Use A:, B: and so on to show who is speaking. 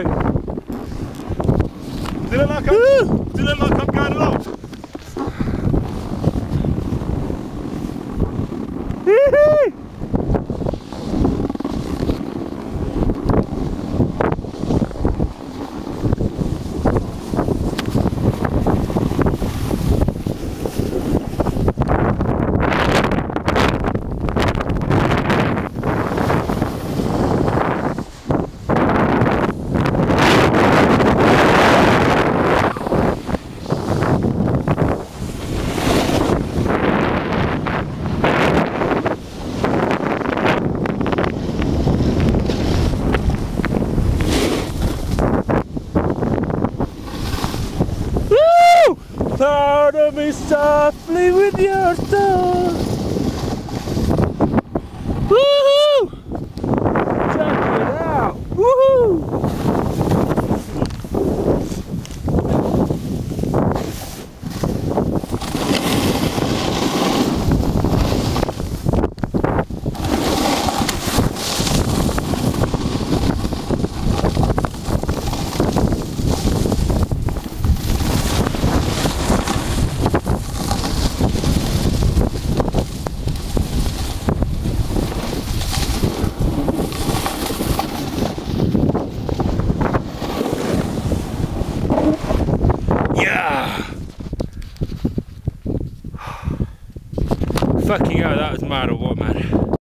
A: go.
B: Does it look like I'm going along?
A: Woohoo! Powder me softly with your tongue. Woohoo! Check it out. Woohoo! Fucking hell, that was mad or what, man?